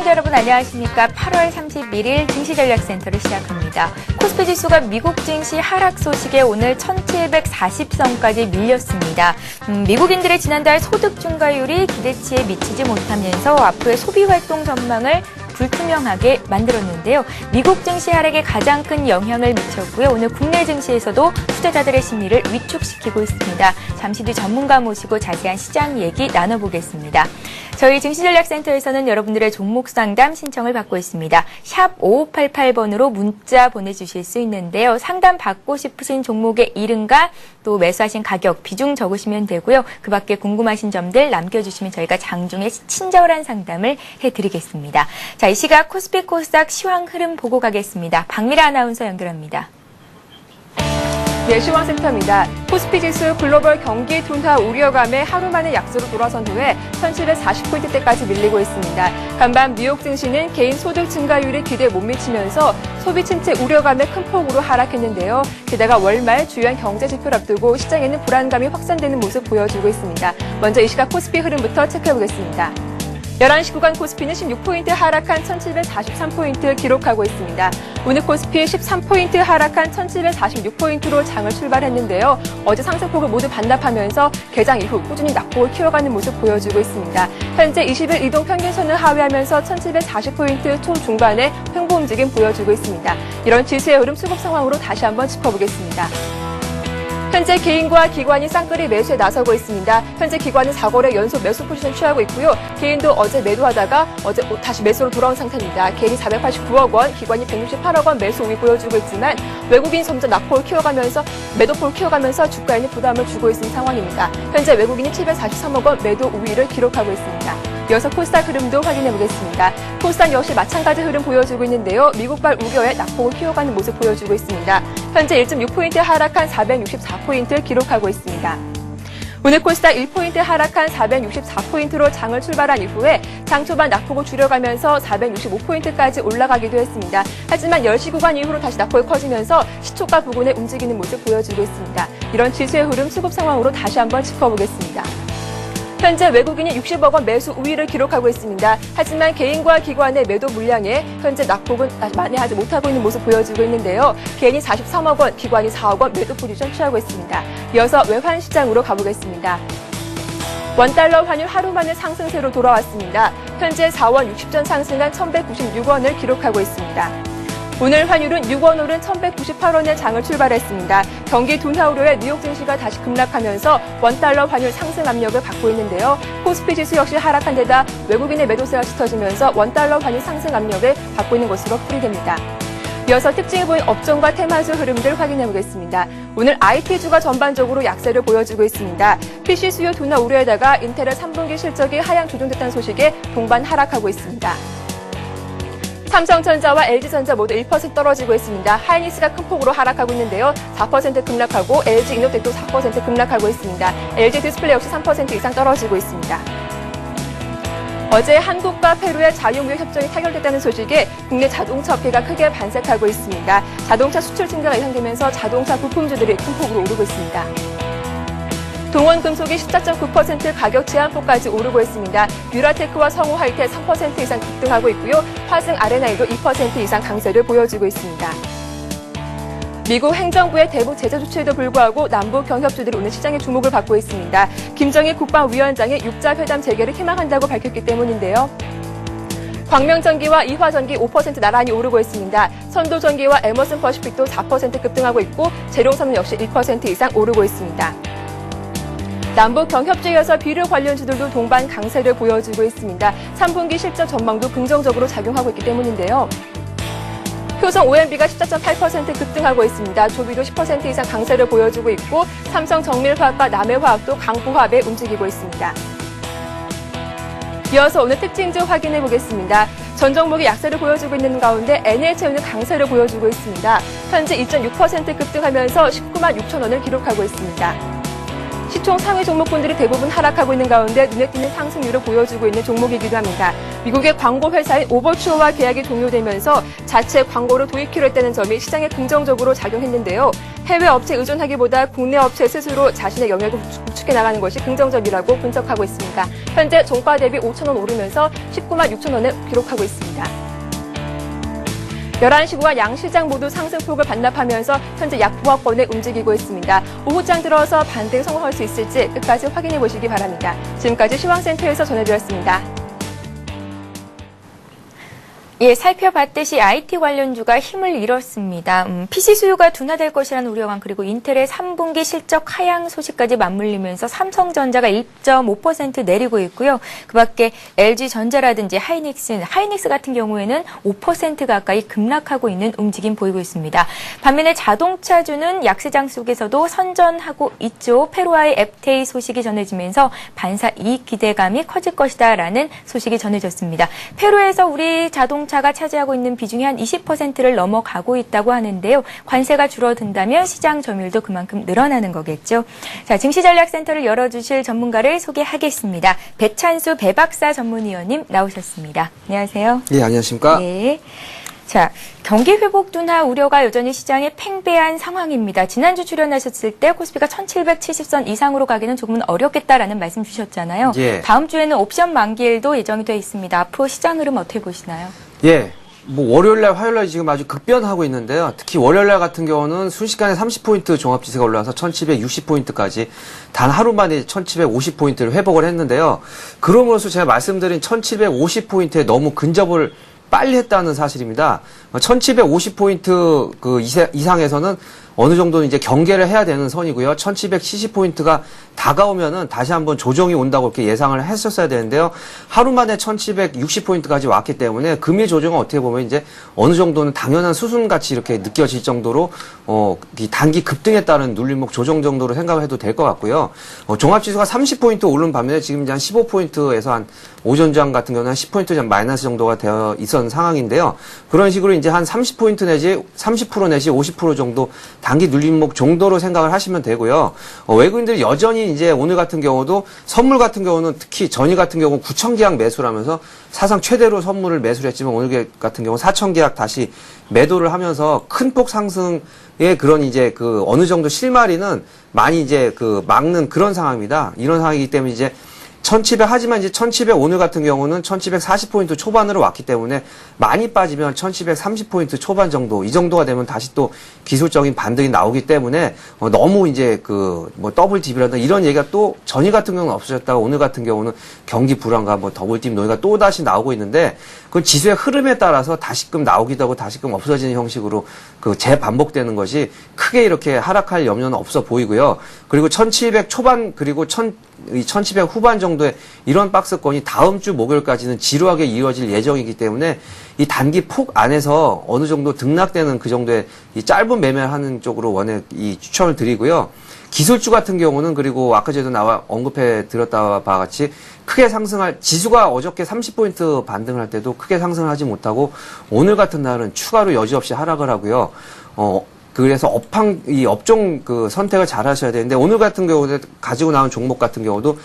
시청자 여러분 안녕하십니까. 8월 31일 증시전략센터를 시작합니다. 코스피 지수가 미국 증시 하락 소식에 오늘 1740선까지 밀렸습니다. 미국인들의 지난달 소득 증가율이 기대치에 미치지 못하면서 앞으로의 소비 활동 전망을 불투명하게 만들었는데요. 미국 증시 하락에 가장 큰 영향을 미쳤고요. 오늘 국내 증시에서도 투자자들의 심리를 위축시키고 있습니다. 잠시 뒤 전문가 모시고 자세한 시장 얘기 나눠보겠습니다. 저희 증시전략센터에서는 여러분들의 종목 상담 신청을 받고 있습니다. 샵 5588번으로 문자 보내주실 수 있는데요. 상담 받고 싶으신 종목의 이름과 또 매수하신 가격, 비중 적으시면 되고요. 그 밖에 궁금하신 점들 남겨주시면 저희가 장중에 친절한 상담을 해드리겠습니다. 자, 이 시각 코스피 코스닥 시황 흐름 보고 가겠습니다. 박미라 아나운서 연결합니다. 네, 시황센터입니다. 코스피 지수 글로벌 경기 둔화 우려감에 하루 만에 약세로 돌아선 후에 1740포인트대까지 밀리고 있습니다. 반면 뉴욕 증시는 개인 소득 증가율이 기대에 못 미치면서 소비 침체 우려감에 큰 폭으로 하락했는데요. 게다가 월말 주요한 경제 지표를 앞두고 시장에는 불안감이 확산되는 모습 보여주고 있습니다. 먼저 이 시각 코스피 흐름부터 체크해보겠습니다. 11시 구간 코스피는 16포인트 하락한 1743포인트 기록하고 있습니다. 오늘 코스피 13포인트 하락한 1746포인트로 장을 출발했는데요. 어제 상승폭을 모두 반납하면서 개장 이후 꾸준히 낙폭을 키워가는 모습 보여주고 있습니다. 현재 20일 이동 평균선을 하회하면서 1740포인트 초중반에 횡보 움직임 보여주고 있습니다. 이런 지수의 흐름 수급 상황으로 다시 한번 짚어보겠습니다. 현재 개인과 기관이 쌍끌이 매수에 나서고 있습니다. 현재 기관은 4거래 연속 매수 포지션 취하고 있고요. 개인도 어제 매도하다가 어제 다시 매수로 돌아온 상태입니다. 개인이 489억 원, 기관이 168억 원 매수 우위 보여주고 있지만 외국인 점점 낙폭을 키워가면서 매도폭을 키워가면서 주가에는 부담을 주고 있는 상황입니다. 현재 외국인이 743억 원 매도 우위를 기록하고 있습니다. 이어서 코스닥 흐름도 확인해 보겠습니다. 코스닥 역시 마찬가지 흐름 보여주고 있는데요. 미국발 우려에 낙폭을 키워가는 모습 보여주고 있습니다. 현재 1.6포인트 하락한 464포인트 기록하고 있습니다. 오늘 코스닥 1포인트 하락한 464포인트로 장을 출발한 이후에 장 초반 낙폭을 줄여가면서 465포인트까지 올라가기도 했습니다. 하지만 10시 구간 이후로 다시 낙폭이 커지면서 시초가 부근에 움직이는 모습 보여주고 있습니다. 이런 지수의 흐름 수급 상황으로 다시 한번 짚어보겠습니다. 현재 외국인이 60억 원 매수 우위를 기록하고 있습니다. 하지만 개인과 기관의 매도 물량에 현재 낙폭은 만회하지 못하고 있는 모습 보여지고 있는데요. 개인이 43억 원, 기관이 4억 원 매도 포지션 취하고 있습니다. 이어서 외환 시장으로 가보겠습니다. 원달러 환율 하루 만에 상승세로 돌아왔습니다. 현재 4원 60전 상승한 1196원을 기록하고 있습니다. 오늘 환율은 6원 오른 1198원의 장을 출발했습니다. 경기 둔화 우려에 뉴욕 증시가 다시 급락하면서 원달러 환율 상승 압력을 받고 있는데요. 코스피 지수 역시 하락한 데다 외국인의 매도세가 짙어지면서 원달러 환율 상승 압력을 받고 있는 것으로 풀이됩니다. 이어서 특징을 보인 업종과 테마주 흐름들 확인해 보겠습니다. 오늘 IT주가 전반적으로 약세를 보여주고 있습니다. PC 수요 둔화 우려에다가 인텔의 3분기 실적이 하향 조정됐다는 소식에 동반 하락하고 있습니다. 삼성전자와 LG전자 모두 1% 떨어지고 있습니다. 하이닉스가 큰 폭으로 하락하고 있는데요. 4% 급락하고 LG이노텍도 4% 급락하고 있습니다. LG디스플레이 역시 3% 이상 떨어지고 있습니다. 어제 한국과 페루의 자유무역 협정이 타결됐다는 소식에 국내 자동차 업계가 크게 반색하고 있습니다. 자동차 수출 증가가 예상되면서 자동차 부품주들이 큰 폭으로 오르고 있습니다. 동원금속이 14.9% 가격 제한폭까지 오르고 있습니다. 유라테크와 성우하이텍 3% 이상 급등하고 있고요. 화승 아레나이도 2% 이상 강세를 보여주고 있습니다. 미국 행정부의 대북 제재 조치에도 불구하고 남북 경협주들이 오늘 시장의 주목을 받고 있습니다. 김정일 국방위원장이 육자회담 재개를 희망한다고 밝혔기 때문인데요. 광명전기와 이화전기 5% 나란히 오르고 있습니다. 선도전기와 에머슨 퍼시픽도 4% 급등하고 있고 재룡선은 역시 1% 이상 오르고 있습니다. 남북 경협주에 이어서 비료 관련주들도 동반 강세를 보여주고 있습니다. 3분기 실적 전망도 긍정적으로 작용하고 있기 때문인데요. 효성 OMB가 14.8% 급등하고 있습니다. 조비도 10% 이상 강세를 보여주고 있고 삼성 정밀화학과 남해화학도 강보합에 움직이고 있습니다. 이어서 오늘 특징주 확인해 보겠습니다. 전 종목이 약세를 보여주고 있는 가운데 NHN은 강세를 보여주고 있습니다. 현재 2.6% 급등하면서 19만 6천 원을 기록하고 있습니다. 시총 상위 종목군들이 대부분 하락하고 있는 가운데 눈에 띄는 상승률을 보여주고 있는 종목이기도 합니다. 미국의 광고 회사인 오버추어와 계약이 종료되면서 자체 광고를 도입키로 했다는 점이 시장에 긍정적으로 작용했는데요. 해외 업체 의존하기보다 국내 업체 스스로 자신의 영역을 구축해 나가는 것이 긍정적이라고 분석하고 있습니다. 현재 종가 대비 5,000원 오르면서 19만 6천원을 기록하고 있습니다. 11시 구간 양시장 모두 상승폭을 반납하면서 현재 약보합권에 움직이고 있습니다. 오후장 들어서 반등 성공할 수 있을지 끝까지 확인해 보시기 바랍니다. 지금까지 시황센터에서 전해드렸습니다. 예, 살펴봤듯이 IT 관련주가 힘을 잃었습니다. PC 수요가 둔화될 것이라는 우려감 그리고 인텔의 3분기 실적 하향 소식까지 맞물리면서 삼성전자가 1.5% 내리고 있고요. 그밖에 LG전자라든지 하이닉스 같은 경우에는 5% 가까이 급락하고 있는 움직임 보이고 있습니다. 반면에 자동차주는 약세장 속에서도 선전하고 있죠. 페루와의 FTA 소식이 전해지면서 반사 이익 기대감이 커질 것이다라는 소식이 전해졌습니다. 페루에서 우리 자동차가 차지하고 있는 비중이 한 20%를 넘어가고 있다고 하는데요. 관세가 줄어든다면 시장 점유율도 그만큼 늘어나는 거겠죠. 자, 증시전략센터를 열어주실 전문가를 소개하겠습니다. 배찬수 배박사 전문위원님 나오셨습니다. 안녕하세요. 예, 안녕하십니까? 네. 자, 경기 회복 둔화 우려가 여전히 시장에 팽배한 상황입니다. 지난주 출연하셨을 때 코스피가 1770선 이상으로 가기는 조금은 어렵겠다라는 말씀 주셨잖아요. 예. 다음 주에는 옵션 만기일도 예정이 돼 있습니다. 앞으로 시장 흐름 어떻게 보시나요? 예. 월요일날, 화요일날 지금 아주 급변하고 있는데요. 특히 월요일날 같은 경우는 순식간에 30포인트 종합지수가 올라와서 1760포인트까지 단 하루 만에 1750포인트를 회복을 했는데요. 그럼으로써 제가 말씀드린 1750포인트에 너무 근접을 빨리 했다는 사실입니다. 1750포인트 이상에서는 어느 정도는 이제 경계를 해야 되는 선이고요. 1770포인트가 다가오면은 다시 한번 조정이 온다고 이렇게 예상을 했었어야 되는데요. 하루 만에 1760포인트까지 왔기 때문에 금일 조정은 어떻게 보면 이제 어느 정도는 당연한 수순같이 이렇게 느껴질 정도로 이 단기 급등에 따른 눌림목 조정 정도로 생각을 해도 될 것 같고요. 종합지수가 30포인트 오른 반면에 지금 이제 한 15포인트에서 한 오전장 같은 경우는 한 10포인트 마이너스 정도가 되어 있었던 상황인데요. 그런 식으로 이제 한 30포인트 내지 30% 내지 50% 정도 단기 눌림목 정도로 생각을 하시면 되고요. 외국인들이 여전히 이제 오늘 같은 경우도 선물 같은 경우는 특히 전일 같은 경우 9천 계약 매수를 하면서 사상 최대로 선물을 매수를 했지만 오늘 같은 경우 4천 계약 다시 매도를 하면서 큰 폭 상승의 그런 이제 어느 정도 실마리는 많이 이제 막는 그런 상황입니다. 이런 상황이기 때문에 이제 1700 하지만 이제 1700 오늘 같은 경우는 1740포인트 초반으로 왔기 때문에 많이 빠지면 1730포인트 초반 정도 이 정도가 되면 다시 또 기술적인 반등이 나오기 때문에 너무 이제 더블 딥이라든가 이런 얘기가 또 전일 같은 경우는 없어졌다가 오늘 같은 경우는 경기 불안과 더블 딥 논의가 또 다시 나오고 있는데 그 지수의 흐름에 따라서 다시금 나오기도 하고 다시금 없어지는 형식으로 재반복되는 것이 크게 이렇게 하락할 염려는 없어 보이고요. 그리고 1700 초반 그리고 1700 후반 정도의 이런 박스권이 다음 주 목요일까지는 지루하게 이어질 예정이기 때문에 이 단기 폭 안에서 어느 정도 등락되는 그 정도의 이 짧은 매매를 하는 쪽으로 이 추천을 드리고요. 기술주 같은 경우는 그리고 아까 전에도 언급해 드렸다와 같이 크게 지수가 어저께 30포인트 반등을 할 때도 크게 상승을 하지 못하고 오늘 같은 날은 추가로 여지없이 하락을 하고요. 그래서 업종 선택을 잘 하셔야 되는데 오늘 같은 경우는 가지고 나온 종목 같은 경우도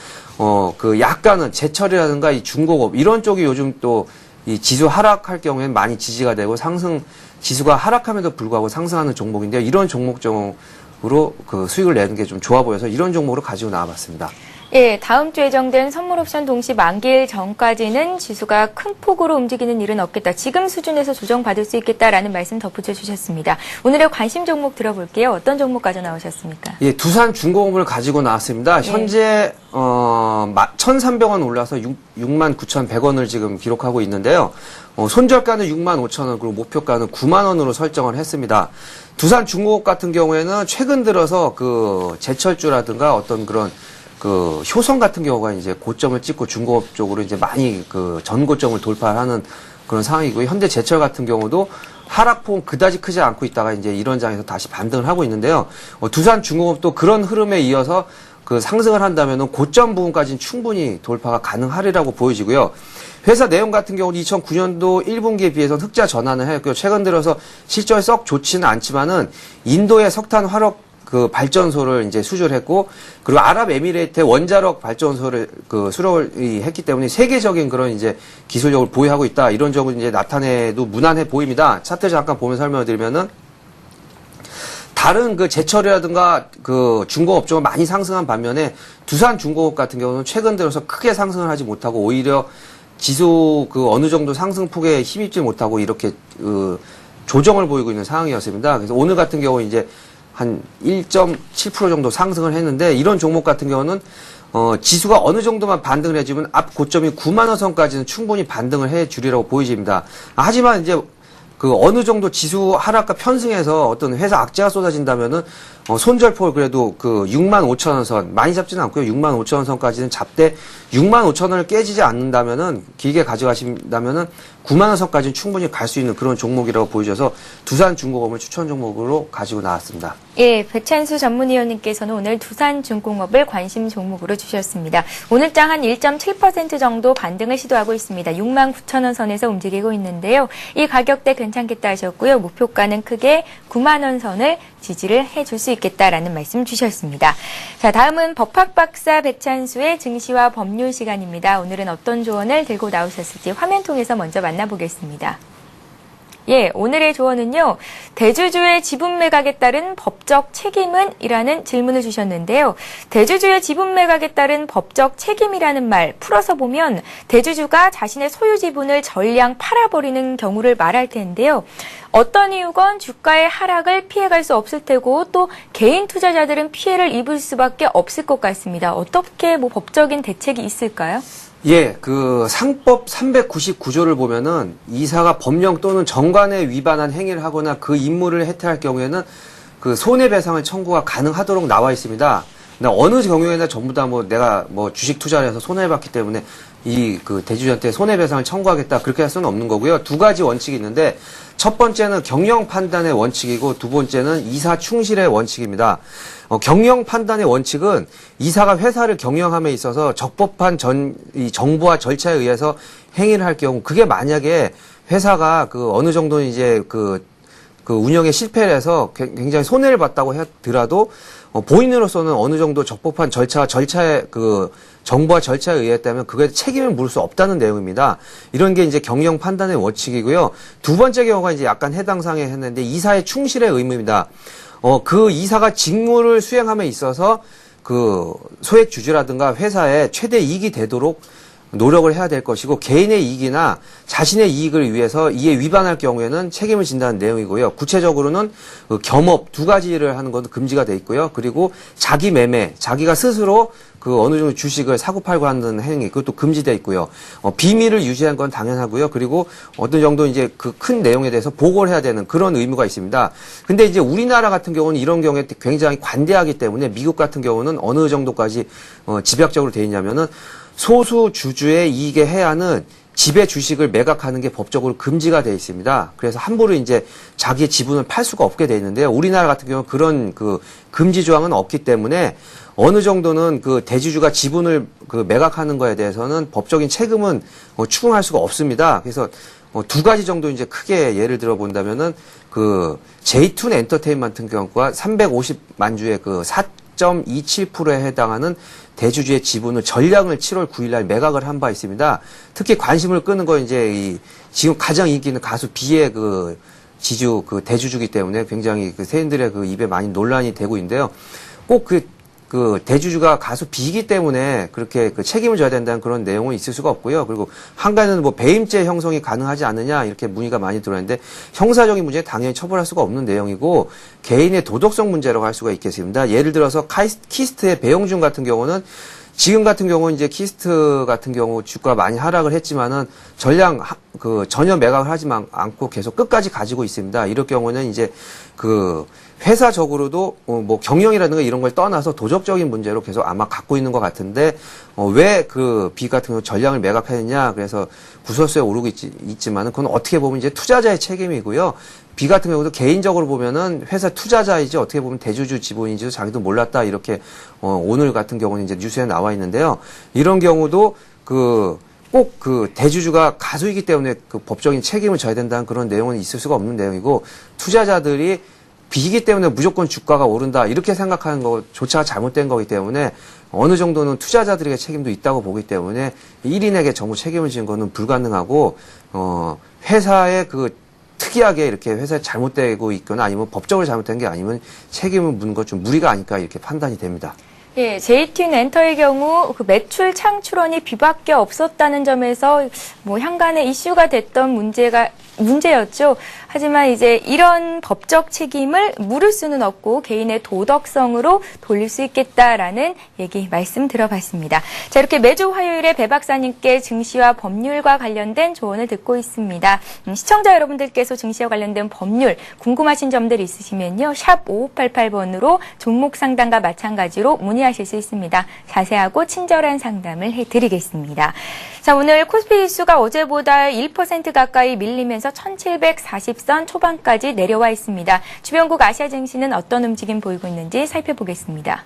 약간은 제철이라든가 이 중고급 이런 쪽이 요즘 또 이 지수 하락할 경우에는 많이 지지가 되고 지수가 하락함에도 불구하고 상승하는 종목인데요. 이런 종목으로 수익을 내는 게 좀 좋아 보여서 이런 종목으로 가지고 나와봤습니다. 예, 다음 주 예정된 선물 옵션 동시 만기일 전까지는 지수가 큰 폭으로 움직이는 일은 없겠다. 지금 수준에서 조정받을 수 있겠다라는 말씀 덧붙여 주셨습니다. 오늘의 관심 종목 들어볼게요. 어떤 종목 가져 나오셨습니까? 예, 두산 중공업을 가지고 나왔습니다. 예. 현재 1,300원 올라서 69,100원을 지금 기록하고 있는데요. 손절가는 65,000원 그리고 목표가는 9만원으로 설정을 했습니다. 두산 중공업 같은 경우에는 최근 들어서 제철주라든가 어떤 그런 효성 같은 경우가 이제 고점을 찍고 중공업 쪽으로 이제 많이 전고점을 돌파하는 그런 상황이고요. 현대 제철 같은 경우도 하락폭은 그다지 크지 않고 있다가 이제 이런 장에서 다시 반등을 하고 있는데요. 두산 중공업도 그런 흐름에 이어서 상승을 한다면은 고점 부분까지는 충분히 돌파가 가능하리라고 보여지고요. 회사 내용 같은 경우는 2009년도 1분기에 비해서 흑자 전환을 했고요. 최근 들어서 실적이 썩 좋지는 않지만은 인도의 석탄 화력 그 발전소를 이제 수주를 했고, 그리고 아랍에미레이트의 원자력 발전소를 그 수락을 했기 때문에 세계적인 그런 이제 기술력을 보유하고 있다. 이런 점을 이제 나타내도 무난해 보입니다. 차트 잠깐 보면 설명을 드리면은, 다른 그 제철이라든가 그 중공업종은 많이 상승한 반면에 두산 중공업 같은 경우는 최근 들어서 크게 상승을 하지 못하고 오히려 지수 그 어느 정도 상승폭에 힘입지 못하고 이렇게 조정을 보이고 있는 상황이었습니다. 그래서 오늘 같은 경우 이제 한 1.7% 정도 상승을 했는데 이런 종목 같은 경우는 지수가 어느 정도만 반등을 해주면 앞 고점이 9만 원 선까지는 충분히 반등을 해 주리라고 보여집니다. 하지만 이제 그 어느 정도 지수 하락과 편승해서 어떤 회사 악재가 쏟아진다면은 손절폭을 그래도 그 6만 5천 원 선 많이 잡지는 않고요. 6만 5천 원 선까지는 잡되 6만 5천 원을 깨지지 않는다면은 길게 가져가신다면은 9만 원 선까지는 충분히 갈 수 있는 그런 종목이라고 보여져서 두산중공업을 추천 종목으로 가지고 나왔습니다. 예, 배찬수 전문위원님께서는 오늘 두산중공업을 관심 종목으로 주셨습니다. 오늘장 한 1.7% 정도 반등을 시도하고 있습니다. 6만 9천 원 선에서 움직이고 있는데요. 이 가격대 괜찮겠다 하셨고요. 목표가는 크게 9만 원 선을 지지를 해줄 수 있겠다라는 말씀 주셨습니다. 자, 다음은 법학박사 배찬수의 증시와 법률 시간입니다. 오늘은 어떤 조언을 들고 나오셨을지 화면 통해서 먼저 만나보겠습니다. 예, 오늘의 조언은요. 대주주의 지분 매각에 따른 법적 책임은? 이라는 질문을 주셨는데요. 대주주의 지분 매각에 따른 법적 책임이라는 말 풀어서 보면 대주주가 자신의 소유 지분을 전량 팔아버리는 경우를 말할 텐데요. 어떤 이유건 주가의 하락을 피해갈 수 없을 테고 또 개인 투자자들은 피해를 입을 수밖에 없을 것 같습니다. 어떻게 법적인 대책이 있을까요? 예, 그 상법 399조를 보면은 이사가 법령 또는 정관에 위반한 행위를 하거나 그 임무를 해태할 경우에는 그 손해배상을 청구가 가능하도록 나와 있습니다. 근데 어느 경우에나 전부 다 내가 주식 투자를 해서 손해봤기 때문에 이 그 대주주한테 손해배상을 청구하겠다 그렇게 할 수는 없는 거고요. 두 가지 원칙이 있는데 첫 번째는 경영 판단의 원칙이고 두 번째는 이사 충실의 원칙입니다. 경영 판단의 원칙은 이사가 회사를 경영함에 있어서 적법한 이 정보와 절차에 의해서 행위를 할 경우 그게 만약에 회사가 그 어느 정도는 이제 그 운영에 실패를 해서 굉장히 손해를 봤다고 하더라도 본인으로서는 어느 정도 적법한 절차의 그 정보와 절차에 의했다면 그거에 책임을 물을 수 없다는 내용입니다. 이런 게 이제 경영 판단의 원칙이고요. 두 번째 경우가 이제 약간 해당 사항에 했는데 이사의 충실의 의무입니다. 그 이사가 직무를 수행함에 있어서 그 소액 주주라든가 회사에 최대 이익이 되도록 노력을 해야 될 것이고 개인의 이익이나 자신의 이익을 위해서 이에 위반할 경우에는 책임을 진다는 내용이고요. 구체적으로는 그 겸업 두 가지를 하는 것도 금지가 돼 있고요. 그리고 자기 매매, 자기가 스스로 그 어느 정도 주식을 사고 팔고 하는 행위 그것도 금지돼 있고요. 비밀을 유지한 건 당연하고요. 그리고 어떤 정도 이제 그 큰 내용에 대해서 보고를 해야 되는 그런 의무가 있습니다. 근데 이제 우리나라 같은 경우는 이런 경우에 굉장히 관대하기 때문에 미국 같은 경우는 어느 정도까지 집약적으로 돼 있냐면은 소수 주주의 이익에 해하는 지배 주식을 매각하는 게 법적으로 금지가 되어 있습니다. 그래서 함부로 이제 자기의 지분을 팔 수가 없게 되어 있는데요. 우리나라 같은 경우는 그런 그 금지 조항은 없기 때문에 어느 정도는 그 대주주가 지분을 그 매각하는 거에 대해서는 법적인 책임은 추궁할 수가 없습니다. 그래서 두 가지 정도 이제 크게 예를 들어 본다면은 그 J2 엔터테인먼트 경우가 350만 주의 그 4.27%에 해당하는 대주주의 지분을 전량을 7월 9일 날 매각을 한 바 있습니다. 특히 관심을 끄는 건 이제 지금 가장 인기 있는 가수 비의 그 지주 그 대주주기 때문에 굉장히 그 세인들의 그 입에 많이 논란이 되고 있는데요. 꼭 그 대주주가 가수 비이기 때문에 그렇게 그 책임을 져야 된다는 그런 내용은 있을 수가 없고요. 그리고 한가는 배임죄 형성이 가능하지 않느냐 이렇게 문의가 많이 들어있는데 형사적인 문제 당연히 처벌할 수가 없는 내용이고 개인의 도덕성 문제라고 할 수가 있겠습니다. 예를 들어서 키스트의 배용준 같은 경우는 지금 같은 경우는 이제 키스트 같은 경우 주가 많이 하락을 했지만은 전량 전혀 매각을 하지 않고 계속 끝까지 가지고 있습니다. 이럴 경우는 이제 그 회사적으로도 경영이라든가 이런 걸 떠나서 도덕적인 문제로 계속 아마 갖고 있는 것 같은데 왜 그 비 같은 경우 전량을 매각했느냐 그래서 구설수에 오르고 있지만은 그건 어떻게 보면 이제 투자자의 책임이고요. 비 같은 경우도 개인적으로 보면은 회사 투자자이지 어떻게 보면 대주주 지분인지도 자기도 몰랐다 이렇게 오늘 같은 경우는 이제 뉴스에 나와 있는데요. 이런 경우도 꼭 그 대주주가 가수이기 때문에 그 법적인 책임을 져야 된다는 그런 내용은 있을 수가 없는 내용이고 투자자들이 비기 때문에 무조건 주가가 오른다 이렇게 생각하는 것조차가 잘못된 거기 때문에 어느 정도는 투자자들에게 책임도 있다고 보기 때문에 1인에게 전부 책임을 지는 거는 불가능하고 회사의 그 특이하게 이렇게 회사에 잘못되고 있거나 아니면 법적으로 잘못된 게 아니면 책임을 묻는 것 좀 무리가 아닐까 이렇게 판단이 됩니다. 예, JT엔터의 경우 그 매출 창출원이 B밖에 없었다는 점에서 뭐 향간의 이슈가 됐던 문제였죠. 하지만 이제 이런 법적 책임을 물을 수는 없고 개인의 도덕성으로 돌릴 수 있겠다라는 말씀 들어봤습니다. 자, 이렇게 매주 화요일에 배 박사님께 증시와 법률과 관련된 조언을 듣고 있습니다. 시청자 여러분들께서 증시와 관련된 법률 궁금하신 점들 있으시면요. 샵 5588번으로 종목 상담과 마찬가지로 문의하실 수 있습니다. 자세하고 친절한 상담을 해드리겠습니다. 자, 오늘 코스피 지수가 어제보다 1% 가까이 밀리면서 1740선 초반까지 내려와 있습니다. 주변국 아시아 증시는 어떤 움직임 보이고 있는지 살펴보겠습니다.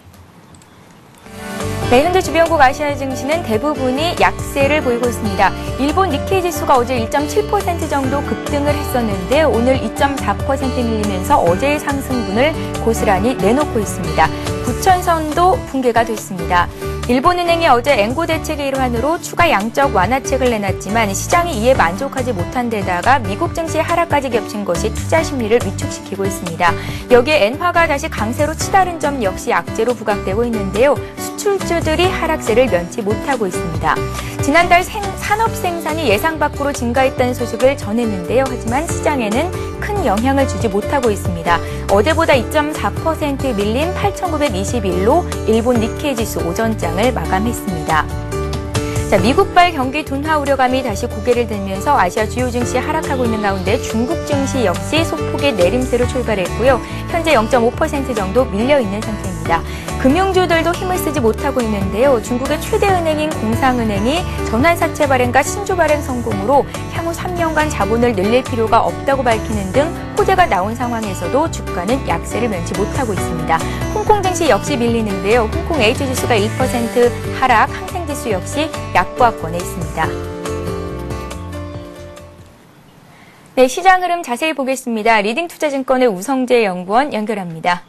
네, 현재 주변국 아시아 증시는 대부분이 약세를 보이고 있습니다. 일본 니케이 지수가 어제 1.7% 정도 급등을 했었는데 오늘 2.4% 밀리면서 어제의 상승분을 고스란히 내놓고 있습니다. 9천선도 붕괴가 됐습니다. 일본은행이 어제 엔고 대책의 일환으로 추가 양적 완화책을 내놨지만 시장이 이에 만족하지 못한 데다가 미국 증시 하락까지 겹친 것이 투자 심리를 위축시키고 있습니다. 여기에 엔화가 다시 강세로 치달은 점 역시 악재로 부각되고 있는데요. 수출주들이 하락세를 면치 못하고 있습니다. 지난달 산업 생산이 예상 밖으로 증가했다는 소식을 전했는데요. 하지만 시장에는 큰 영향을 주지 못하고 있습니다. 어제보다 2.4% 밀린 8,921로 일본 니케이 지수 오전장을 마감했습니다. 자, 미국발 경기 둔화 우려감이 다시 고개를 들면서 아시아 주요 증시 하락하고 있는 가운데 중국 증시 역시 소폭의 내림세로 출발했고요. 현재 0.5% 정도 밀려있는 상태입니다. 금융주들도 힘을 쓰지 못하고 있는데요. 중국의 최대 은행인 공상은행이 전환사채 발행과 신주 발행 성공으로 향후 3년간 자본을 늘릴 필요가 없다고 밝히는 등 호재가 나온 상황에서도 주가는 약세를 면치 못하고 있습니다. 홍콩 증시 역시 밀리는데요. 홍콩 H지수가 1% 하락, 항생지수 역시 약보합권에 있습니다. 네, 시장 흐름 자세히 보겠습니다. 리딩투자증권의 우성재 연구원 연결합니다.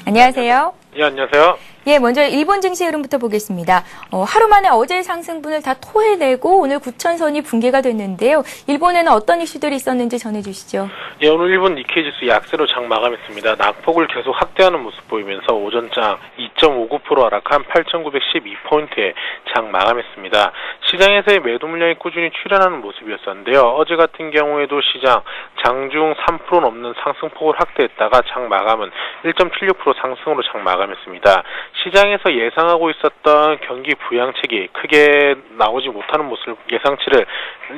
안녕하세요. 예, 안녕하세요. 예, 먼저 일본 증시 흐름부터 보겠습니다. 하루 만에 어제의 상승분을 다 토해내고 오늘 9천선이 붕괴가 됐는데요. 일본에는 어떤 이슈들이 있었는지 전해주시죠. 예, 오늘 일본 니케이 지수 약세로 장 마감했습니다. 낙폭을 계속 확대하는 모습 보이면서 오전장 2.59% 하락한 8,912포인트에 장 마감했습니다. 시장에서의 매도 물량이 꾸준히 출현하는 모습이었었는데요. 어제 같은 경우에도 시장 장중 3% 넘는 상승폭을 확대했다가 장 마감은 1.76% 상승으로 장 마감했습니다. 시장에서 예상하고 있었던 경기 부양책이 크게 나오지 못하는 모습을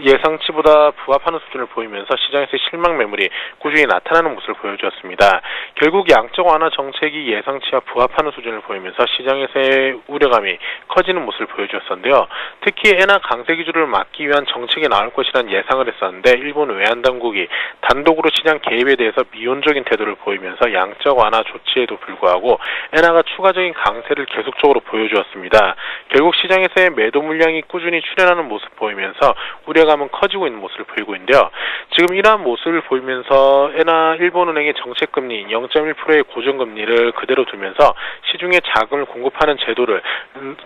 예상치보다 부합하는 수준을 보이면서 시장에서의 실망 매물이 꾸준히 나타나는 모습을 보여주었습니다. 결국 양적 완화 정책이 예상치와 부합하는 수준을 보이면서 시장에서의 우려감이 커지는 모습을 보여주었었는데요. 특히 엔화 강세 기조를 막기 위한 정책이 나올 것이라는 예상을 했었는데 일본 외환당국이 단독으로 시장 개입에 대해서 미온적인 태도를 보이면서 양적 완화 조치에도 불구하고 엔화가 추가적인 강세를 계속적으로 보여주었습니다. 결국 시장에서의 매도 물량이 꾸준히 출현하는 모습 보이면서 우려감은 커지고 있는 모습을 보이고 있는데요. 지금 이러한 모습을 보이면서 엔화 일본은행의 정책금리인 0.1%의 고정금리를 그대로 두면서 시중에 자금을 공급하는 제도를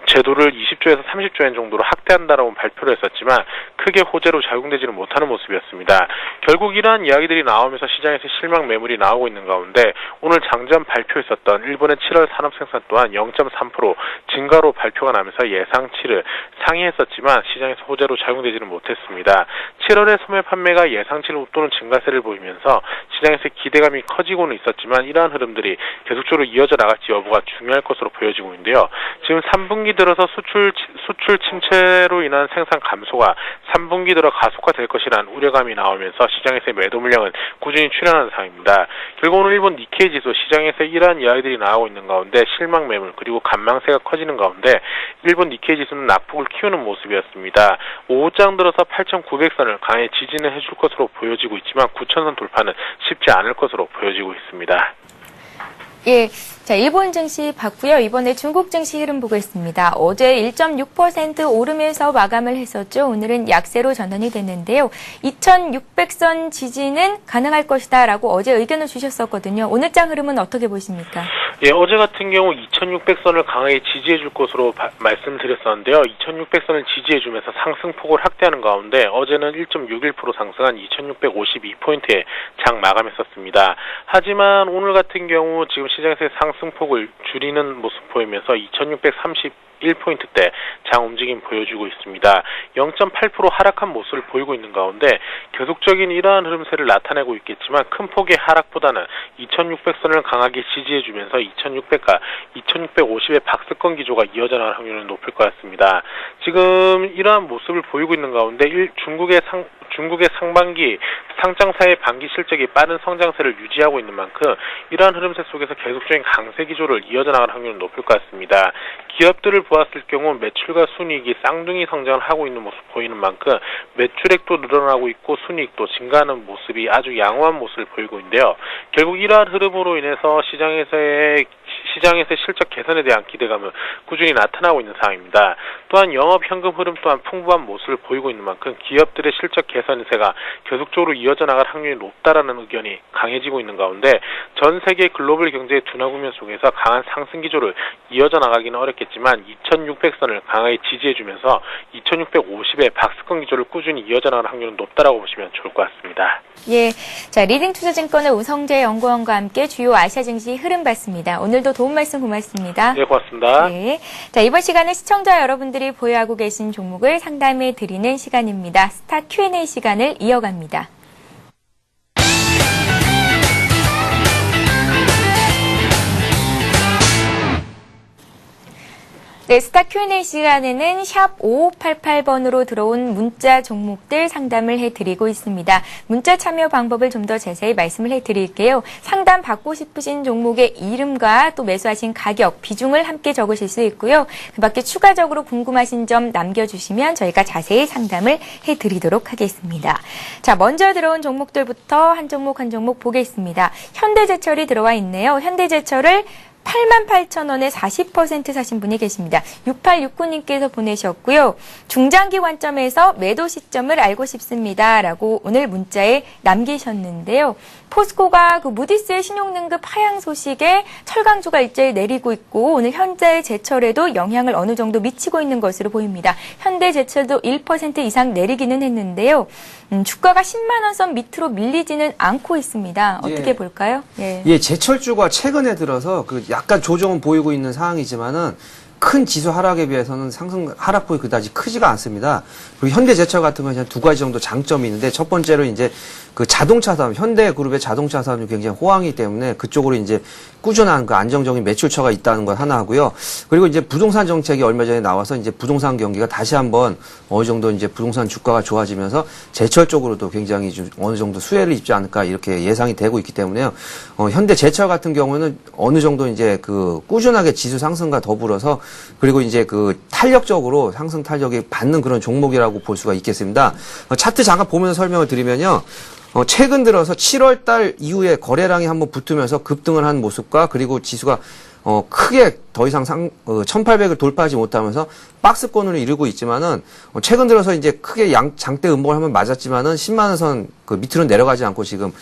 20조에서 30조 엔 정도로 확대한다라고 발표를 했었지만 크게 호재로 작용되지는 못하는 모습이었습니다. 결국 이러한 이야기들이 나오면서 시장에서 실망 매물이 나오고 있는 가운데 오늘 장전 발표했었던 일본의 7월 산업생산 또한 0.3% 증가로 발표가 나면서 예상치를 상회했었지만 시장에서 호재로 작용되지는 못했습니다. 7월의 소매 판매가 예상치를 웃도는 증가세를 보이면서 시장에서 기대감이 커지고는 있었지만 이러한 흐름들이 계속적으로 이어져 나갈지 여부가 중요할 것으로 보여지고 있는데요. 지금 3분기 들어서 수출 침체로 인한 생산 감소가 3분기 들어 가속화될 것이라는 우려감이 나오면서 시장에서의 매도 물량은 꾸준히 출현하는 상황입니다. 결국 오늘 일본 니케이 지수 시장에서 이러한 이야기들이 나오고 있는 가운데 실망 매물 그리고 간망세가 커지는 가운데 일본 니케이 지수는 낙폭을 키우는 모습이었습니다. 오후장 들어서 8,900선을 강하게 지지는 해줄 것으로 보여지고 있지만 9,000선 돌파는 쉽지 않을 것으로 보여지고 있습니다. 예, 자, 일본 증시 봤고요. 이번에 중국 증시 흐름 보겠습니다. 어제 1.6% 오르면서 마감을 했었죠. 오늘은 약세로 전환이 됐는데요. 2600선 지지는 가능할 것이다라고 어제 의견을 주셨었거든요. 오늘 장 흐름은 어떻게 보십니까? 예, 어제 같은 경우 2600선을 강하게 지지해줄 것으로 말씀드렸었는데요. 2600선을 지지해주면서 상승폭을 확대하는 가운데 어제는 1.61% 상승한 2652포인트에 장 마감했었습니다. 하지만 오늘 같은 경우 지금 시장에서의 상승폭을 줄이는 모습 보이면서 2631포인트대 장 움직임 보여주고 있습니다. 0.8% 하락한 모습을 보이고 있는 가운데 계속적인 이러한 흐름세를 나타내고 있겠지만 큰 폭의 하락보다는 2600선을 강하게 지지해주면서 2600과 2650의 박스권 기조가 이어져 나갈 확률은 높을 것 같습니다. 지금 이러한 모습을 보이고 있는 가운데 중국의 상반기 상장사의 반기 실적이 빠른 성장세를 유지하고 있는 만큼 이러한 흐름세 속에서 계속적인 강세 기조를 이어져 나갈 확률은 높을 것 같습니다. 기업들을 보았을 경우 매출과 순이익이 쌍둥이 성장을 하고 있는 모습 보이는 만큼 매출액도 늘어나고 있고 순이익도 증가하는 모습이 아주 양호한 모습을 보이고 있는데요. 결국 이러한 흐름으로 인해서 시장에서의 실적 개선에 대한 기대감은 꾸준히 나타나고 있는 상황입니다. 또한 영업 현금 흐름 또한 풍부한 모습을 보이고 있는 만큼 기업들의 실적 개선세가 계속적으로 이어져 나갈 확률이 높다라는 의견이 강해지고 있는 가운데 전 세계 글로벌 경제의 둔화 국면 속에서 강한 상승 기조를 이어져 나가기는 어렵겠지만 2600선을 강하게 지지해주면서 2650의 박스권 기조를 꾸준히 이어져 나갈 확률은 높다라고 보시면 좋을 것 같습니다. 예, 자, 리딩투자증권의 우성재 연구원과 함께 주요 아시아 증시 흐름 봤습니다. 오늘도 도움 말씀 고맙습니다. 네, 고맙습니다. 네, 자, 이번 시간은 시청자 여러분들이 보유하고 계신 종목을 상담해 드리는 시간입니다. 스타 Q&A 시간을 이어갑니다. 네, 스타 Q&A 시간에는 샵 5588번으로 들어온 문자 종목들 상담을 해드리고 있습니다. 문자 참여 방법을 좀 더 자세히 말씀을 해드릴게요. 상담 받고 싶으신 종목의 이름과 또 매수하신 가격, 비중을 함께 적으실 수 있고요. 그 밖에 추가적으로 궁금하신 점 남겨주시면 저희가 자세히 상담을 해드리도록 하겠습니다. 자, 먼저 들어온 종목들부터 한 종목 한 종목 보겠습니다. 현대제철이 들어와 있네요. 현대제철을 88,000원에 40% 사신 분이 계십니다. 6869님께서 보내셨고요. 중장기 관점에서 매도 시점을 알고 싶습니다. 라고 오늘 문자에 남기셨는데요. 포스코가 그 무디스의 신용등급 하향 소식에 철강주가 일제히 내리고 있고 오늘 현대제철에도 영향을 어느 정도 미치고 있는 것으로 보입니다. 현대제철도 1% 이상 내리기는 했는데요. 주가가 10만 원 선 밑으로 밀리지는 않고 있습니다. 어떻게 볼까요? 예, 제철주가 최근에 들어서 그 약간 조정은 보이고 있는 상황이지만은 큰 지수 하락에 비해서는 상승 하락폭이 그다지 크지가 않습니다. 그리고 현대제철 같은 경우는 두 가지 정도 장점이 있는데 첫 번째로 이제 그 자동차 산업, 현대그룹의 자동차 산업이 굉장히 호황이기 때문에 그쪽으로 이제 꾸준한 그 안정적인 매출처가 있다는 것 하나 하고요. 그리고 이제 부동산 정책이 얼마 전에 나와서 이제 부동산 경기가 다시 한번 어느 정도 이제 부동산 주가가 좋아지면서 제철 쪽으로도 굉장히 좀 어느 정도 수혜를 입지 않을까 이렇게 예상이 되고 있기 때문에요. 현대제철 같은 경우는 어느 정도 이제 그 꾸준하게 지수 상승과 더불어서 그리고 이제 그 탄력적으로 상승 탄력이 받는 그런 종목이라고 볼 수가 있겠습니다. 차트 잠깐 보면서 설명을 드리면요. 최근 들어서 7월 달 이후에 거래량이 한번 붙으면서 급등을 한 모습과 그리고 지수가 크게 더 이상 1800을 돌파하지 못하면서 박스권으로 이루고 있지만은 최근 들어서 이제 크게 장대 음봉을 한번 맞았지만은 10만 원 선 그 밑으로 내려가지 않고 지금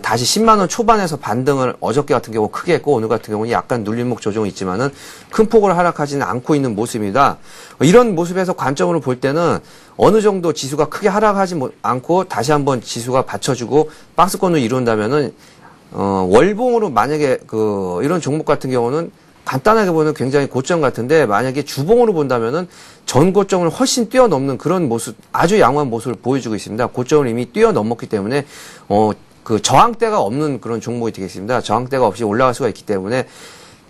다시 10만 원 초반에서 반등을 어저께 같은 경우 크게 했고 오늘 같은 경우는 약간 눌림목 조정이 있지만은 큰 폭으로 하락하지는 않고 있는 모습입니다. 이런 모습에서 관점으로 볼 때는 어느 정도 지수가 크게 하락하지 않고 다시 한번 지수가 받쳐주고 박스권을 이룬다면은 월봉으로 만약에 이런 종목 같은 경우는 간단하게 보면 굉장히 고점 같은데 만약에 주봉으로 본다면은 전 고점을 훨씬 뛰어넘는 그런 모습, 아주 양호한 모습을 보여주고 있습니다. 고점을 이미 뛰어넘었기 때문에 그 저항대가 없는 그런 종목이 되겠습니다. 저항대가 없이 올라갈 수가 있기 때문에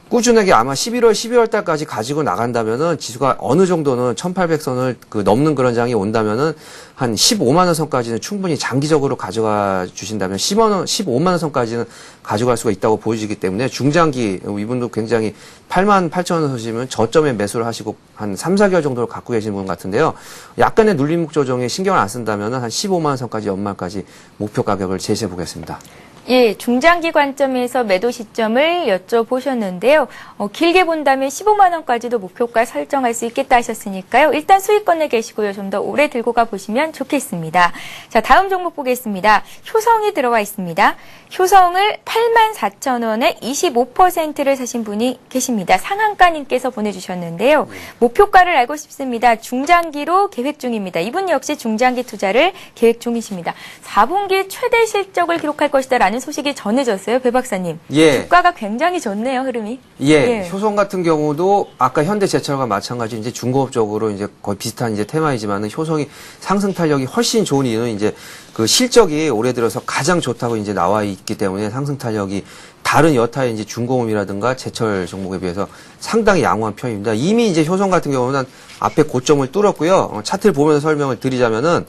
꾸준하게 아마 11월, 12월 달까지 가지고 나간다면은 지수가 어느 정도는 1800선을 넘는 그런 장이 온다면은 한 15만원 선까지는 충분히 장기적으로 가져가 주신다면 15만원 선까지는 가져갈 수가 있다고 보여지기 때문에 중장기 이분도 굉장히 88,000원 서시면 저점에 매수를 하시고 한 3, 4개월 정도를 갖고 계신 분 같은데요. 약간의 눌림목 조정에 신경을 안 쓴다면은 한 15만원 선까지 연말까지 목표 가격을 제시해 보겠습니다. 예, 중장기 관점에서 매도 시점을 여쭤보셨는데요. 길게 본다면 15만 원까지도 목표가 설정할 수 있겠다 하셨으니까요. 일단 수익권에 계시고요. 좀 더 오래 들고 가보시면 좋겠습니다. 자, 다음 종목 보겠습니다. 효성이 들어와 있습니다. 효성을 84,000원에 25%를 사신 분이 계십니다. 상한가님께서 보내주셨는데요. 목표가를 알고 싶습니다. 중장기로 계획 중입니다. 이분 역시 중장기 투자를 계획 중이십니다. 4분기 최대 실적을 기록할 것이다 라는 소식이 전해졌어요. 배 박사님. 예. 주가가 굉장히 좋네요. 흐름이. 예. 효성 같은 경우도 아까 현대제철과 마찬가지 이제 중공업적으로 이제 거의 비슷한 이제 테마이지만은 효성이 상승 탄력이 훨씬 좋은 이유는 이제 그 실적이 올해 들어서 가장 좋다고 이제 나와 있기 때문에 상승 탄력이 다른 여타의 이제 중공업이라든가 제철 종목에 비해서 상당히 양호한 편입니다. 이미 이제 효성 같은 경우는 앞에 고점을 뚫었고요. 차트를 보면서 설명을 드리자면은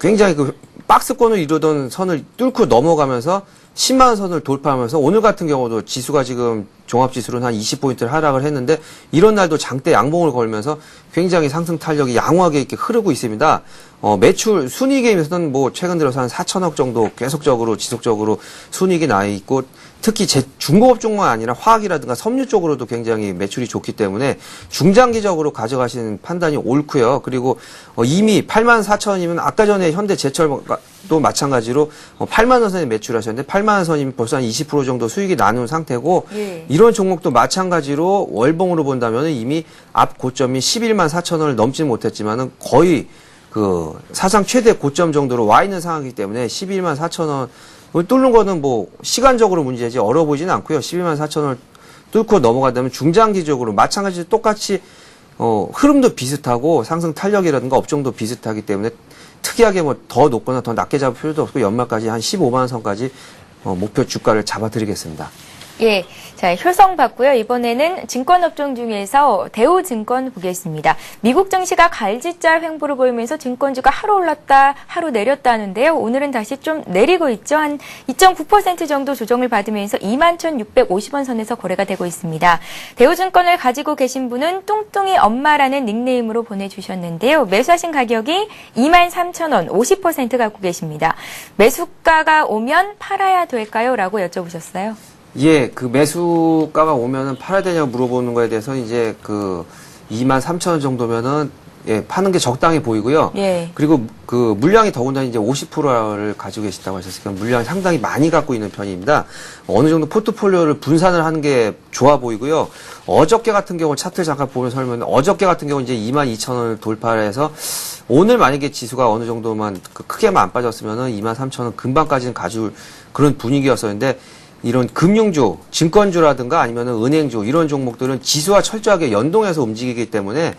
굉장히 박스권을 이루던 선을 뚫고 넘어가면서 10만 원 선을 돌파하면서 오늘 같은 경우도 지수가 지금 종합지수로는 한 20포인트를 하락을 했는데 이런 날도 장대 양봉을 걸면서 굉장히 상승 탄력이 양호하게 이렇게 흐르고 있습니다. 매출 순이익에서는 뭐 최근 들어서 한 4천억 정도 계속적으로 지속적으로 순이익이 나 있고 특히 중공업 쪽만 아니라 화학이라든가 섬유 쪽으로도 굉장히 매출이 좋기 때문에 중장기적으로 가져가시는 판단이 옳고요. 그리고 이미 84,000원이면 아까 전에 현대제철도 마찬가지로 8만 원 선에 매출하셨는데 8만 원 선이면 벌써 한 20% 정도 수익이 나눈 상태고 예. 이런 종목도 마찬가지로 월봉으로 본다면 이미 앞 고점이 11만 4천원을 넘지는 못했지만은 거의 사상 최대 고점 정도로 와 있는 상황이기 때문에 11만 4천원 뚫는 거는 뭐 시간적으로 문제지 어려워 보이지는 않고요. 12만 4천원을 뚫고 넘어간다면 중장기적으로 마찬가지로 똑같이 흐름도 비슷하고 상승 탄력이라든가 업종도 비슷하기 때문에 특이하게 뭐 더 높거나 더 낮게 잡을 필요도 없고 연말까지 한 15만 원 선까지 목표 주가를 잡아드리겠습니다. 예. 자, 효성 봤고요. 이번에는 증권업종 중에서 대우증권 보겠습니다. 미국 증시가 갈지자 횡보를 보이면서 증권주가 하루 올랐다, 하루 내렸다 하는데요. 오늘은 다시 좀 내리고 있죠. 한 2.9% 정도 조정을 받으면서 21,650원 선에서 거래가 되고 있습니다. 대우증권을 가지고 계신 분은 뚱뚱이 엄마라는 닉네임으로 보내주셨는데요. 매수하신 가격이 23,000원, 50% 갖고 계십니다. 매수가가 오면 팔아야 될까요? 라고 여쭤보셨어요. 예, 매수가가 오면은 팔아야 되냐고 물어보는 거에 대해서 이제 23,000원 정도면은 예, 파는 게 적당해 보이고요. 예. 그리고 물량이 더군다나 이제 50%를 가지고 계시다고 하셨으니까 물량이 상당히 많이 갖고 있는 편입니다. 어느 정도 포트폴리오를 분산을 하는 게 좋아 보이고요. 어저께 같은 경우 차트를 잠깐 보면서 설명은 어저께 같은 경우 이제 22,000원을 돌파를 해서 오늘 만약에 지수가 어느 정도만 크게만 안 빠졌으면은 23,000원 금방까지는 가줄 그런 분위기였었는데 이런 금융주, 증권주라든가 아니면은 은행주 이런 종목들은 지수와 철저하게 연동해서 움직이기 때문에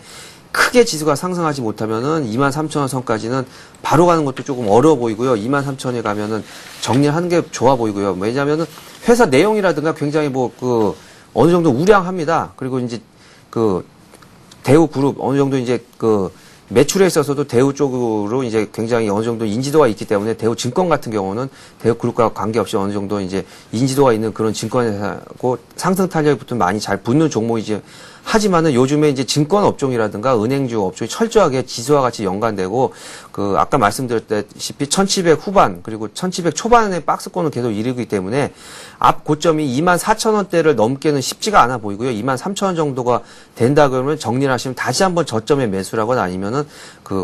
크게 지수가 상승하지 못하면은 23,000원 선까지는 바로 가는 것도 조금 어려워 보이고요. 23,000원에 가면은 정리하는 게 좋아 보이고요. 왜냐면은 회사 내용이라든가 굉장히 어느 정도 우량합니다. 그리고 이제 대우그룹 어느 정도 이제 매출에 있어서도 대우 쪽으로 이제 굉장히 어느 정도 인지도가 있기 때문에 대우증권 같은 경우는 대우그룹과 관계없이 어느 정도 이제 인지도가 있는 그런 증권회사고 상승 탄력부터 많이 잘 붙는 종목이지. 하지만은 요즘에 이제 증권 업종이라든가 은행주 업종이 철저하게 지수와 같이 연관되고 아까 말씀드렸다시피 1,700 후반 그리고 1,700 초반의 박스권을 계속 이루기 때문에 앞 고점이 24,000원대를 넘기는 쉽지가 않아 보이고요. 23,000원 정도가 된다 그러면 정리를 하시면 다시 한번 저점에 매수라거나 아니면은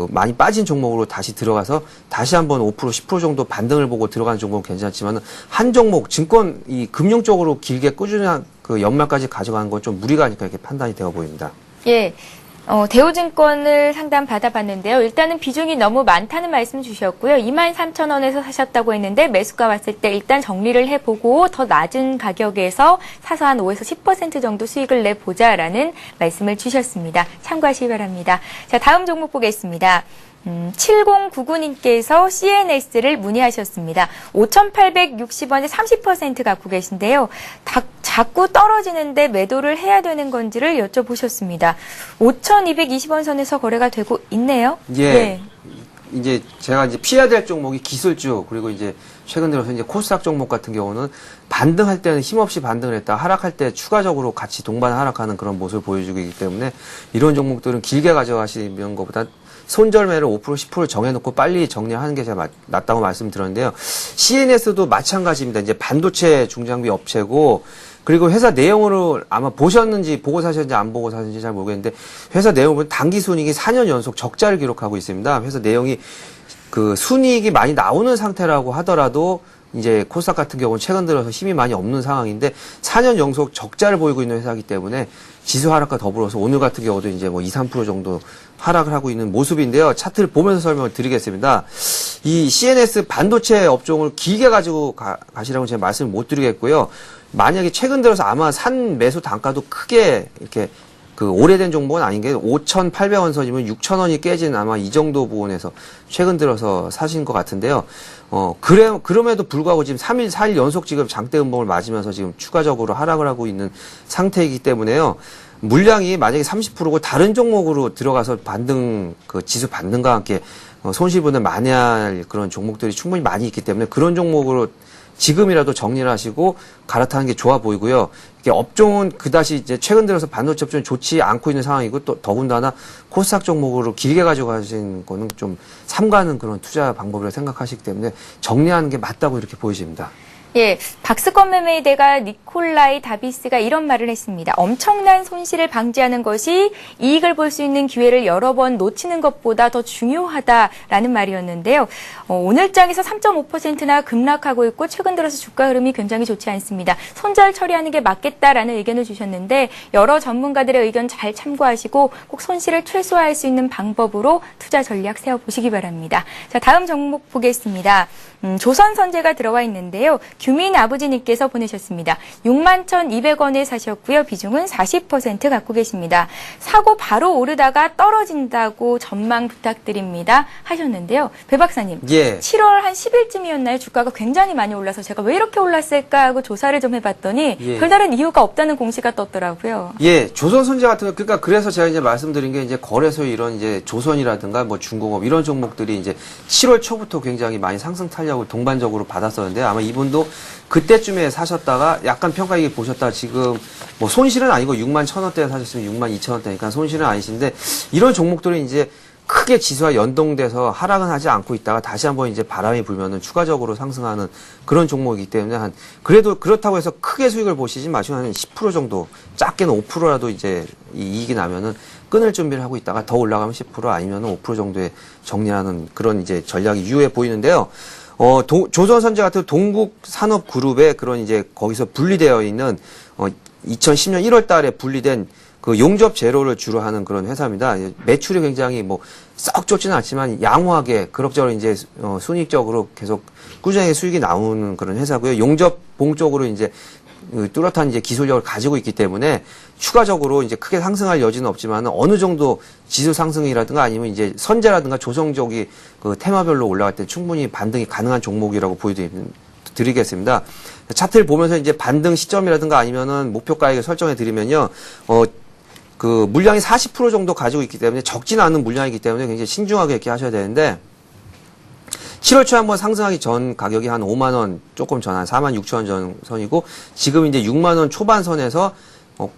많이 빠진 종목으로 다시 들어가서 다시 한번 5% 10% 정도 반등을 보고 들어가는 종목은 괜찮지만은 한 종목 증권 이 금융 쪽으로 길게 꾸준한 연말까지 가져가는 건 좀 무리가 아닐까 이렇게 판단이 되어 보입니다. 예. 대우증권을 상담 받아봤는데요. 일단은 비중이 너무 많다는 말씀 주셨고요. 23,000원에서 사셨다고 했는데 매수가 왔을 때 일단 정리를 해보고 더 낮은 가격에서 사서 한 5에서 10% 정도 수익을 내보자라는 말씀을 주셨습니다. 참고하시기 바랍니다. 자, 다음 종목 보겠습니다. 7099님께서 CNS를 문의하셨습니다. 5,860원에 30% 갖고 계신데요. 자꾸 떨어지는데 매도를 해야 되는 건지를 여쭤보셨습니다. 5,220원 선에서 거래가 되고 있네요. 예. 네. 이제 제가 이제 피해야 될 종목이 기술주 그리고 이제 최근 들어서 이제 코스닥 종목 같은 경우는 반등할 때는 힘없이 반등을 했다 하락할 때 추가적으로 같이 동반 하락하는 그런 모습을 보여주고 있기 때문에 이런 종목들은 길게 가져가시는 것보다 손절매를 5%, 10% 정해놓고 빨리 정리하는 게 제가 낫다고 말씀드렸는데요. CNS도 마찬가지입니다. 이제 반도체 중장비 업체고, 그리고 회사 내용으로 아마 보셨는지, 보고 사셨는지 안 보고 사셨는지 잘 모르겠는데, 회사 내용을 보면 당기 순이익이 4년 연속 적자를 기록하고 있습니다. 회사 내용이 그 순이익이 많이 나오는 상태라고 하더라도, 이제 코스닥 같은 경우는 최근 들어서 힘이 많이 없는 상황인데 4년 연속 적자를 보이고 있는 회사이기 때문에 지수 하락과 더불어서 오늘 같은 경우도 이제 뭐 2, 3% 정도 하락을 하고 있는 모습인데요. 차트를 보면서 설명을 드리겠습니다. 이 CNS 반도체 업종을 길게 가지고 가시라고 제가 말씀을 못 드리겠고요. 만약에 최근 들어서 아마 산 매수 단가도 크게 이렇게 그 오래된 종목은 아닌 게 5,800원 선이면 6,000원이 깨진 아마 이 정도 부분에서 최근 들어서 사신 것 같은데요. 그럼에도 불구하고 지금 3일, 4일 연속 지금 장대 음봉을 맞으면서 지금 추가적으로 하락을 하고 있는 상태이기 때문에요. 물량이 만약에 30%고 다른 종목으로 들어가서 반등, 그 지수 반등과 함께 손실분을 만회할 그런 종목들이 충분히 많이 있기 때문에 그런 종목으로 지금이라도 정리를 하시고 갈아타는 게 좋아 보이고요. 이게 업종은 그다시 이제 최근 들어서 반도체 업종이 좋지 않고 있는 상황이고 또 더군다나 코스닥 종목으로 길게 가지고 가신 거는 좀 삼가는 그런 투자 방법이라고 생각하시기 때문에 정리하는 게 맞다고 이렇게 보이십니다. 예, 박스권 매매의 대가 니콜라이 다비스가 이런 말을 했습니다. 엄청난 손실을 방지하는 것이 이익을 볼 수 있는 기회를 여러 번 놓치는 것보다 더 중요하다라는 말이었는데요. 오늘장에서 3.5%나 급락하고 있고 최근 들어서 주가 흐름이 굉장히 좋지 않습니다. 손절 처리하는 게 맞겠다라는 의견을 주셨는데 여러 전문가들의 의견 잘 참고하시고 꼭 손실을 최소화할 수 있는 방법으로 투자 전략 세워보시기 바랍니다. 자, 다음 종목 보겠습니다. 조선선제가 들어와 있는데요. 규민 아버지님께서 보내셨습니다. 61,200원에 사셨고요. 비중은 40% 갖고 계십니다. 사고 바로 오르다가 떨어진다고 전망 부탁드립니다 하셨는데요. 배 박사님, 예. 7월 한 10일쯤이었나요? 주가가 굉장히 많이 올라서 제가 왜 이렇게 올랐을까 하고 조사를 좀 해봤더니 예. 별다른 이유가 없다는 공시가 떴더라고요. 예, 조선선제 같은 거, 그러니까 그래서 제가 이제 말씀드린 게 이제 거래소 이런 이제 조선이라든가 뭐 중공업 이런 종목들이 이제 7월 초부터 굉장히 많이 상승 탄력을 동반적으로 받았었는데 아마 이분도 그때쯤에 사셨다가 약간 평가이익 보셨다가 지금 뭐 손실은 아니고 61,000원대에 사셨으면 62,000원대니까 손실은 아니신데 이런 종목들이 이제 크게 지수와 연동돼서 하락은 하지 않고 있다가 다시 한번 이제 바람이 불면은 추가적으로 상승하는 그런 종목이기 때문에 그래도 그렇다고 해서 크게 수익을 보시지 마시고 한 10% 정도 작게는 5%라도 이제 이익이 나면은 끊을 준비를 하고 있다가 더 올라가면 10% 아니면은 5% 정도에 정리하는 그런 이제 전략이 유효해 보이는데요. 조선선제 같은 동국산업그룹의 그런 이제 거기서 분리되어 있는 2010년 1월 달에 분리된 그 용접 제로를 주로 하는 그런 회사입니다. 매출이 굉장히 뭐 썩 좋지는 않지만 양호하게 그럭저럭 이제 순이익적으로 계속 꾸준하게 수익이 나오는 그런 회사고요. 용접봉 쪽으로 이제 뚜렷한 이제 기술력을 가지고 있기 때문에 추가적으로 이제 크게 상승할 여지는 없지만 어느 정도 지수 상승이라든가 아니면 이제 선제라든가 조정적이 그 테마별로 올라갈 때 충분히 반등이 가능한 종목이라고 보여드리겠습니다. 차트를 보면서 이제 반등 시점이라든가 아니면은 목표 가액을 설정해 드리면요. 그 물량이 40% 정도 가지고 있기 때문에 적지는 않은 물량이기 때문에 굉장히 신중하게 이렇게 하셔야 되는데 7월 초에 한번 상승하기 전 가격이 한 5만 원 조금 전 한 46,000원 전 선이고 지금 이제 6만 원 초반 선에서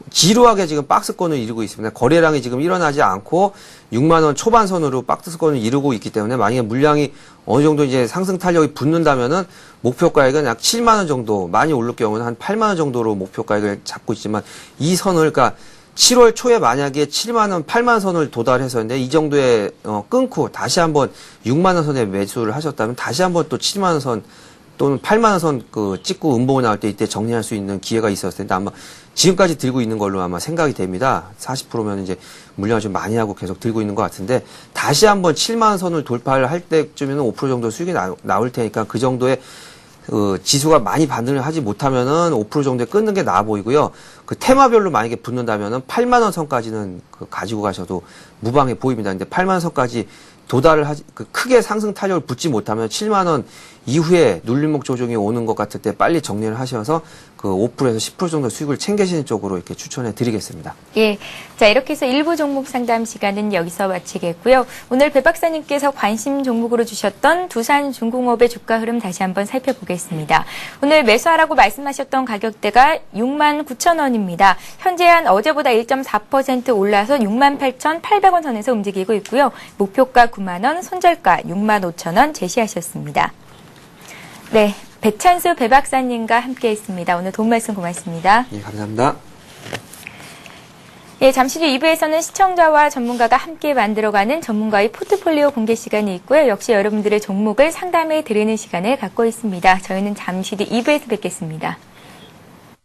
지루하게 지금 박스권을 이루고 있습니다. 거래량이 지금 일어나지 않고 6만 원 초반 선으로 박스권을 이루고 있기 때문에 만약에 물량이 어느 정도 이제 상승 탄력이 붙는다면은 목표 가액은 약 7만 원 정도 많이 오를 경우는 한 8만 원 정도로 목표 가액을 잡고 있지만 이 선을 그러니까 7월 초에 만약에 7만원, 8만원 선을 도달해서인데 이 정도에 끊고 다시 한번 6만원 선에 매수를 하셨다면 다시 한번 또 7만원 선 또는 8만원 선 그 찍고 음봉이 나올 때 이때 정리할 수 있는 기회가 있었을 텐데 아마 지금까지 들고 있는 걸로 아마 생각이 됩니다. 40%면 이제 물량을 좀 많이 하고 계속 들고 있는 것 같은데 다시 한번 7만원 선을 돌파를 할 때쯤에는 5% 정도 수익이 나올 테니까 그 정도의 지수가 많이 반등을 하지 못하면은 5% 정도에 끊는 게 나아 보이고요. 그 테마별로 만약에 붙는다면은 8만원 선까지는 가지고 가셔도 무방해 보입니다. 근데 8만원 선까지 크게 상승 탄력을 붙지 못하면 7만 원 이후에 눌림목 조정이 오는 것 같을 때 빨리 정리를 하셔서 그 5%에서 10% 정도 수익을 챙기시는 쪽으로 이렇게 추천해 드리겠습니다. 예. 자, 이렇게 해서 일부 종목 상담 시간은 여기서 마치겠고요. 오늘 배 박사님께서 관심 종목으로 주셨던 두산중공업의 주가 흐름 다시 한번 살펴보겠습니다. 오늘 매수하라고 말씀하셨던 가격대가 69,000원입니다. 현재 한 어제보다 1.4% 올라서 68,800원 선에서 움직이고 있고요. 목표가 9만 원, 손절가 65,000원 제시하셨습니다. 네, 배찬수 배 박사님과 함께했습니다. 오늘 도움 말씀 고맙습니다. 예, 감사합니다. 예, 잠시 후 2부에서는 시청자와 전문가가 함께 만들어가는 전문가의 포트폴리오 공개 시간이 있고요. 역시 여러분들의 종목을 상담해 드리는 시간을 갖고 있습니다. 저희는 잠시 뒤 2부에서 뵙겠습니다.